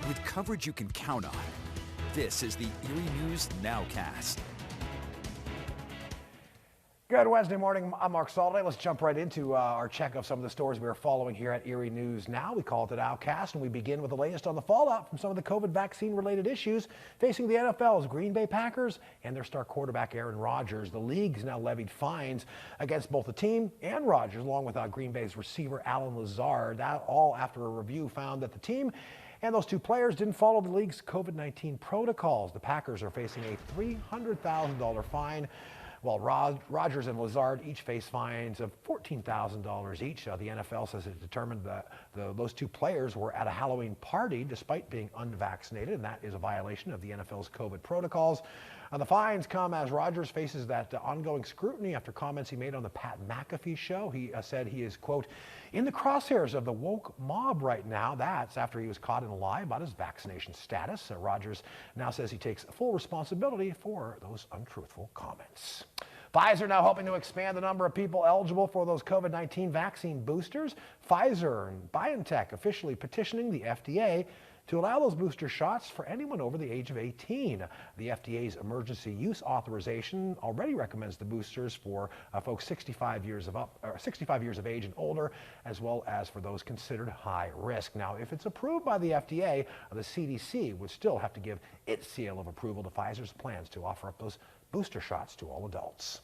with coverage you can count on. This is the Erie News NOWCAST. Good Wednesday morning. I'm Mark Salday. Let's jump right into our check of some of the stories we are following here at Erie News Now. We call it the NOWCAST, and we begin with the latest on the fallout from some of the COVID vaccine-related issues facing the NFL's Green Bay Packers and their star quarterback Aaron Rodgers. The league's now levied fines against both the team and Rodgers, along with Green Bay's receiver Alan Lazard. That all after a review found that the team and those two players didn't follow the league's COVID-19 protocols. The Packers are facing a $300,000 fine, while Rodgers and Lazard each face fines of $14,000 each. The NFL says it determined that those two players were at a Halloween party despite being unvaccinated, and that is a violation of the NFL's COVID protocols. The fines come as Rodgers faces that ongoing scrutiny after comments he made on the Pat McAfee show. He said he is, quote, in the crosshairs of the woke mob right now. That's after he was caught in a lie about his vaccination status. Rodgers now says he takes full responsibility for those untruthful comments. Pfizer now hoping to expand the number of people eligible for those COVID-19 vaccine boosters. Pfizer and BioNTech officially petitioning the FDA to allow those booster shots for anyone over the age of 18. The FDA's emergency use authorization already recommends the boosters for folks 65 years of age and older, as well as for those considered high risk. Now, if it's approved by the FDA, the CDC would still have to give its seal of approval to Pfizer's plans to offer up those booster shots to all adults.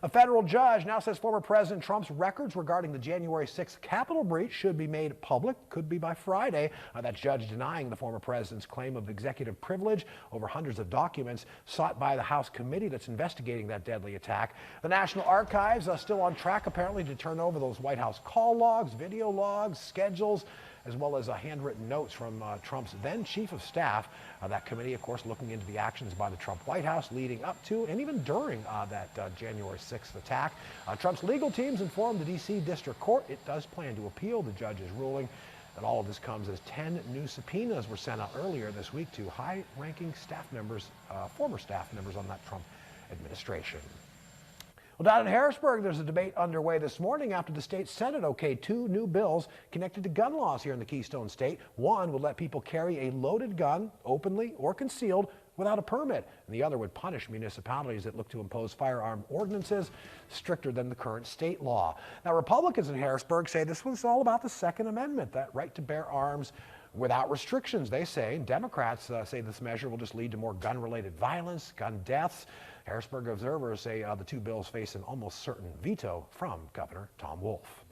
A federal judge now says former President Trump's records regarding the January 6th Capitol breach should be made public, could be by Friday. That judge denying the former president's claim of executive privilege over hundreds of documents sought by the House committee that's investigating that deadly attack. The National Archives are still on track, apparently, to turn over those White House call logs, video logs, schedules, as well as handwritten notes from Trump's then chief of staff. That committee, of course, looking into the actions by the Trump White House leading up to and even during that January 6th attack. Trump's legal teams informed the D.C. District Court it does plan to appeal the judge's ruling. And all of this comes as 10 new subpoenas were sent out earlier this week to high-ranking staff members, former staff members on that Trump administration. Well, down in Harrisburg, there's a debate underway this morning after the state Senate okayed two new bills connected to gun laws here in the Keystone State. One would let people carry a loaded gun openly or concealed without a permit, and the other would punish municipalities that look to impose firearm ordinances stricter than the current state law. Now, Republicans in Harrisburg say this was all about the Second Amendment, that right to bear arms without restrictions, they say. Democrats say this measure will just lead to more gun-related violence, gun deaths. Harrisburg observers say the two bills face an almost certain veto from Governor Tom Wolf.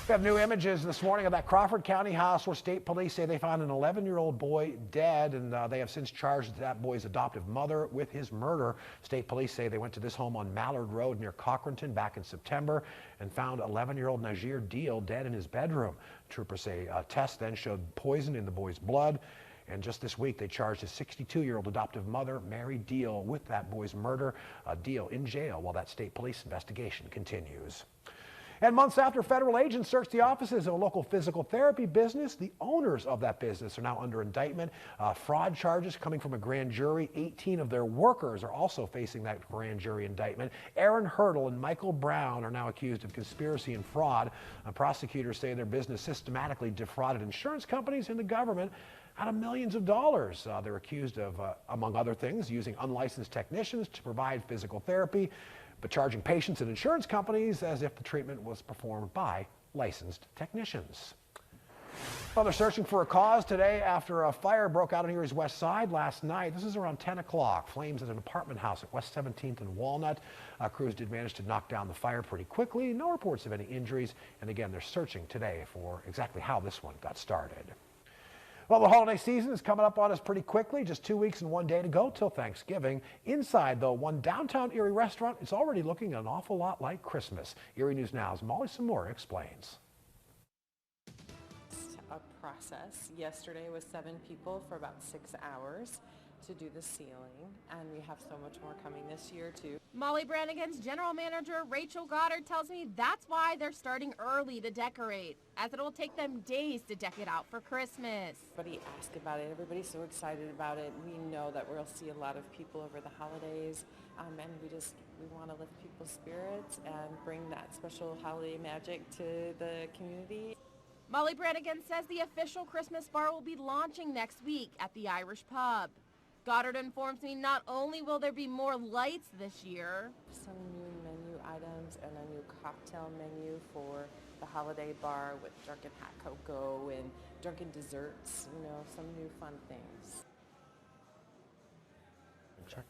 We have new images this morning of that Crawford County house where state police say they found an 11-year-old boy dead, and they have since charged that boy's adoptive mother with his murder. State police say they went to this home on Mallard Road near Cochranton back in September and found 11-year-old Najir Deal dead in his bedroom. Troopers say a test then showed poison in the boy's blood. And just this week, they charged his 62-year-old adoptive mother, Mary Deal, with that boy's murder. Deal in jail while that state police investigation continues. And months after federal agents searched the offices of a local physical therapy business, the owners of that business are now under indictment. Fraud charges coming from a grand jury. 18 of their workers are also facing that grand jury indictment. Aaron Hurdle and Michael Brown are now accused of conspiracy and fraud. Prosecutors say their business systematically defrauded insurance companies and the government out of millions of dollars. They're accused of, among other things, using unlicensed technicians to provide physical therapy, but charging patients and insurance companies as if the treatment was performed by licensed technicians. Well, they're searching for a cause today after a fire broke out on Erie's west side last night. This is around 10 o'clock. Flames at an apartment house at West 17th and Walnut. Crews did manage to knock down the fire pretty quickly. No reports of any injuries. And again, they're searching today for exactly how this one got started. Well, the holiday season is coming up on us pretty quickly. Just 2 weeks and 1 day to go till Thanksgiving. Inside, though, one downtown Erie restaurant is already looking an awful lot like Christmas. Erie News Now's Molly Samora explains. A process. Yesterday was 7 people for about 6 hours to do the ceiling, and we have so much more coming this year too. Molly Brannigan's general manager Rachel Goddard tells me that's why they're starting early to decorate, as it'll take them days to deck it out for Christmas. Everybody asked about it. Everybody's so excited about it. We know that we'll see a lot of people over the holidays, and we want to lift people's spirits and bring that special holiday magic to the community. Molly Brannigan says the official Christmas bar will be launching next week at the Irish Pub. Goddard informs me not only will there be more lights this year, some new menu items and a new cocktail menu for the holiday bar with drunken hot cocoa and drunken desserts, you know, some new fun things. Check.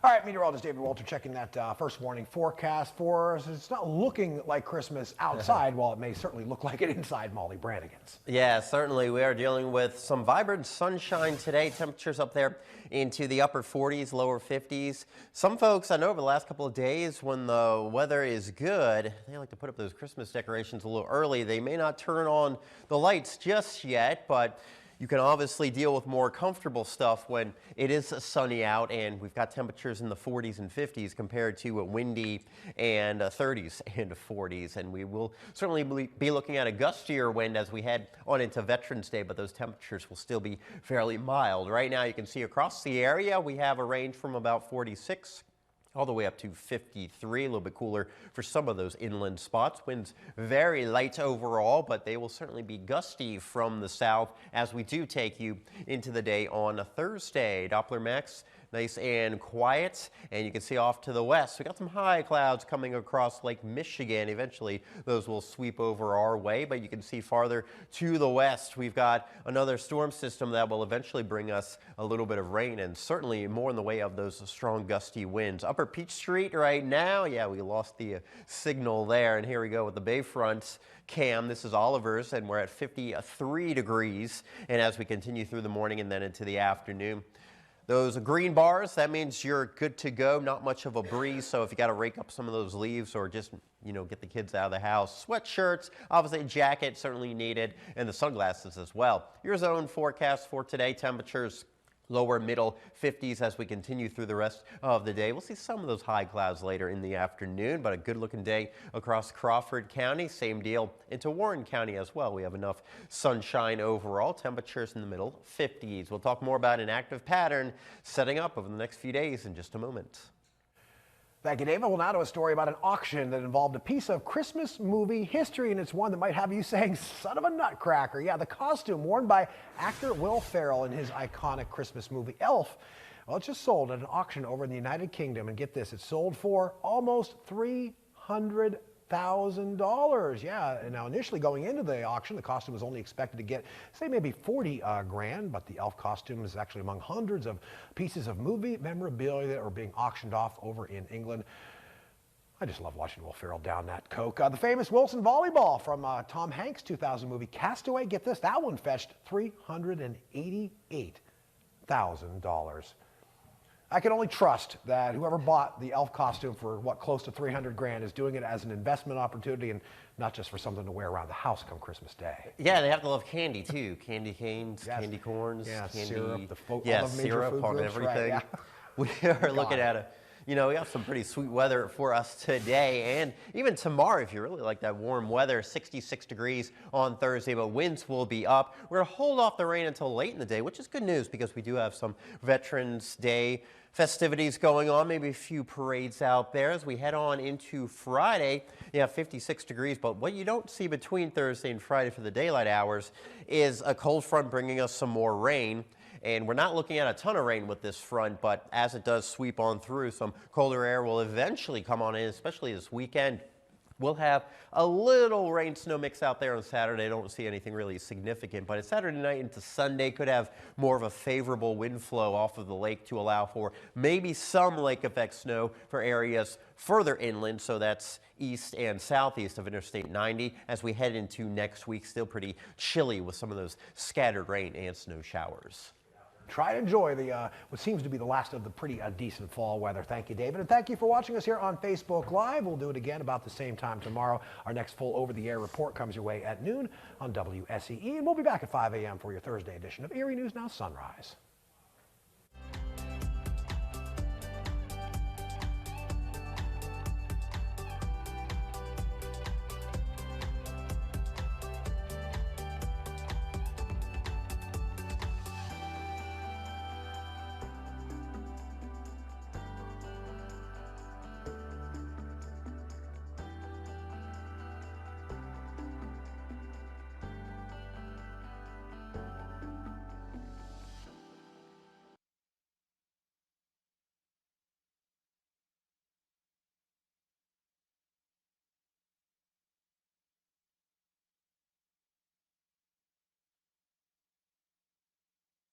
All right, meteorologist David Walter checking that first warning forecast for us. It's not looking like Christmas outside, while it may certainly look like it inside Molly Brannigan's. Yeah, certainly. We are dealing with some vibrant sunshine today. Temperatures up there into the upper 40s, lower 50s. Some folks, I know over the last couple of days when the weather is good, they like to put up those Christmas decorations a little early. They may not turn on the lights just yet, but you can obviously deal with more comfortable stuff when it is sunny out and we've got temperatures in the 40s and 50s compared to a windy and 30s and 40s. And we will certainly be looking at a gustier wind as we head on into Veterans Day, but those temperatures will still be fairly mild. Right now you can see across the area we have a range from about 46 all the way up to 53, a little bit cooler for some of those inland spots. Winds very light overall, but they will certainly be gusty from the south as we do take you into the day on a Thursday. Doppler Max, nice and quiet, and you can see off to the west, we got some high clouds coming across Lake Michigan. Eventually, those will sweep over our way, but you can see farther to the west, we've got another storm system that will eventually bring us a little bit of rain and certainly more in the way of those strong gusty winds. Upper Peach Street right now, yeah, we lost the signal there, and here we go with the Bayfront cam. This is Oliver's, and we're at 53 degrees, and as we continue through the morning and then into the afternoon, those green bars, that means you're good to go. Not much of a breeze, so if you got to rake up some of those leaves or just, you know, get the kids out of the house. Sweatshirts, obviously a jacket certainly needed, and the sunglasses as well. Your zone forecast for today, temperatures lower middle 50s as we continue through the rest of the day. We'll see some of those high clouds later in the afternoon, but a good looking day across Crawford County. Same deal into Warren County as well. We have enough sunshine overall. Temperatures in the middle 50s. We'll talk more about an active pattern setting up over the next few days in just a moment. Thank you, David. Well, now to a story about an auction that involved a piece of Christmas movie history, and it's one that might have you saying, son of a nutcracker. Yeah, the costume worn by actor Will Ferrell in his iconic Christmas movie Elf. Well, it just sold at an auction over in the United Kingdom, and get this, it sold for almost $300,000. Yeah, and now initially going into the auction, the costume was only expected to get, say, maybe 40 grand, but the elf costume is actually among hundreds of pieces of movie memorabilia that are being auctioned off over in England. I just love watching Will Ferrell down that coke. The famous Wilson volleyball from Tom Hanks' 2000 movie Castaway, get this, that one fetched $388,000. I can only trust that whoever bought the elf costume for what, close to 300 grand is doing it as an investment opportunity and not just for something to wear around the house come Christmas Day. Yeah, they have to love candy too. Candy canes, yes. Candy corns, yeah, candy, syrup, all the major syrup food on groups, everything. right, We yeah. are looking at we have some pretty sweet weather for us today and even tomorrow if you really like that warm weather. 66 degrees on Thursday, but winds will be up. We're going to hold off the rain until late in the day, which is good news because we do have some Veterans Day festivities going on, maybe a few parades out there. As we head on into Friday, 56 degrees, but what you don't see between Thursday and Friday for the daylight hours is a cold front bringing us some more rain. And we're not looking at a ton of rain with this front, but as it does sweep on through, some colder air will eventually come on in, especially this weekend. We'll have a little rain snow mix out there on Saturday. I don't see anything really significant, but Saturday night into Sunday could have more of a favorable wind flow off of the lake to allow for maybe some lake effect snow for areas further inland. So that's east and southeast of Interstate 90 as we head into next week. Still pretty chilly with some of those scattered rain and snow showers. Try to enjoy the what seems to be the last of the pretty decent fall weather. Thank you, David, and thank you for watching us here on Facebook Live. We'll do it again about the same time tomorrow. Our next full over-the-air report comes your way at noon on WSEE, and we'll be back at 5 a.m. for your Thursday edition of Erie News Now Sunrise.